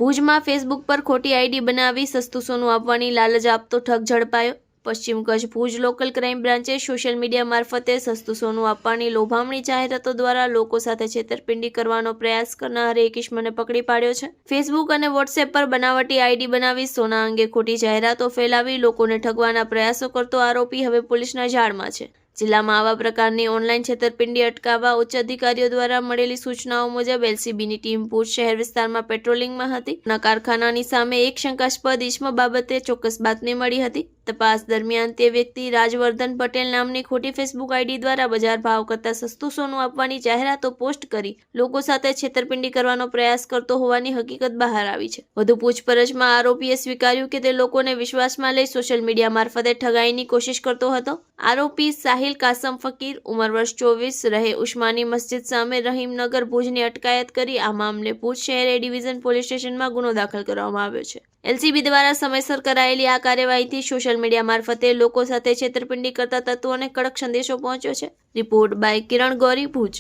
ભુજમાં ફેસબુક પર ખોટી આઈડી બનાવી સસ્તું સોનું આપવાની લાલચ આપતો ઠગ ઝડપાયો। પશ્ચિમ કચ્છ ભુજ લોકલ ક્રાઇમ બ્રાન્ચે સોશિયલ મીડિયા મારફતે સસ્તું સોનું આપવાની લોભામણી જાહેરાતો દ્વારા લોકો સાથે છેતરપિંડી કરવાનો પ્રયાસ કરનાર એક ઇસમને પકડી પાડ્યો છે। ફેસબુક અને વોટ્સએપ પર બનાવટી આઈડી બનાવી સોના અંગે ખોટી જાહેરાતો ફેલાવી લોકોને ઠગવાના પ્રયાસો કરતો આરોપી હવે પોલીસના જાળમાં છે। જિલ્લામાં આવા પ્રકારની ઓનલાઈન છેતરપિંડી અટકાવવા ઉચ્ચ અધિકારીઓ દ્વારા મળેલી સૂચનાઓ મુજબ એલસીબીની ટીમ ભુજ શહેર વિસ્તારમાં પેટ્રોલિંગમાં હતી। કારખાનાની સામે એક શંકાસ્પદ ઇસમ બાબતે ચોક્કસ બાતમી મળી હતી। તપાસ દરમિયાન તે વ્યક્તિ રાજવર્ધન પટેલ નામની ખોટી ફેસબુક આઈડી દ્વારા બજાર ભાવ કરતાં સસ્તું સોનું આપવાની જાહેરાતો પોસ્ટ કરી લોકો સાથે છેતરપિંડી કરવાનો પ્રયાસ કરતો હોવાની હકીકત બહાર આવી છે। વધુ પૂછપરછમાં આરોપીએ સ્વીકાર્યું કે તે લોકોને વિશ્વાસમાં લઈ સોશિયલ મીડિયા મારફતે ઠગાઈની કોશિશ કરતો હતો। આરોપી સાહિલ કાસમ ફકીર ઉંમર વર્ષ 24 રહે ઉસ્માની મસ્જિદ સામે રહીમનગર ભુજની અટકાયત કરી આ મામલે ભુજ શહેર એ ડિવિઝન પોલીસ સ્ટેશનમાં ગુનો દાખલ કરવામાં આવ્યો છે। એલસીબી દ્વારા સમયસર કરાયેલી આ કાર્યવાહીથી સોશિયલ મીડિયા મારફતે લોકો સાથે છેતરપિંડી કરતા તત્વોને કડક સંદેશો પહોંચ્યો છે। રિપોર્ટ બાય કિરણ ગોરી, ભુજ।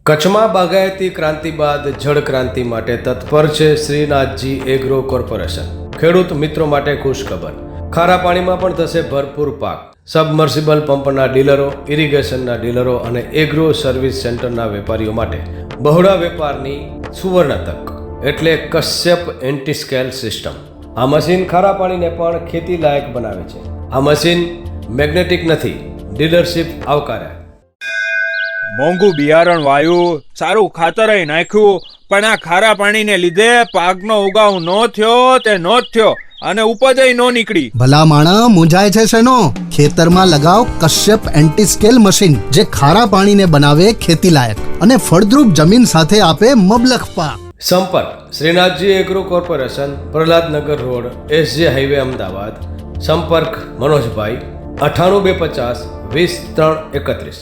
કચ્છમાં બાગાયતી ક્રાંતિ બાદ જળ ક્રાંતિ માટે તત્પર છે શ્રીનાથજી એગ્રો કોર્પોરેશન। ખેડૂત મિત્રો માટે ખુશખબર, ખારા પાણીમાં પણ થશે ભરપૂર પાક। સબમર્સિબલ પંપના ડીલરો, ઇરિગેશનના ડીલરો અને એગ્રો સર્વિસ સેન્ટરના વેપારીઓ માટે બહોળા વેપારની સુવર્ણ તક એટલે કશ્યપ એન્ટી સ્કેલ સિસ્ટમ। આ મશીન ખારા પાણીને પણ ખેતી લાયક બનાવે છે। આ મશીન મેગ્નેટિક નથી, ડીલરશીપ આવકાર્યા। મોંઘું બિયારણ વાયું, સારું ખાતર નાખ્યું, પણ આ ખારા પાણીને લીધે પાકનો ઉગાવ નો થયો તે નો જ થયો અને ઉપજ નો નીકળી। ભલા માણા મૂંઝાય છે શેનો? ખેતરમાં લગાવ કશ્યપ એન્ટી સ્કેલ મશીન, જે ખારા પાણીને બનાવે ખેતી લાયક અને ફળદ્રુપ જમીન સાથે આપે મબલખ પાક। સંપર્ક Shrinathji agro corporation, Prahlad Nagar road, SJ highway, Ahmedabad. સંપર્ક મનોજભાઈ 98 250 20 3 31।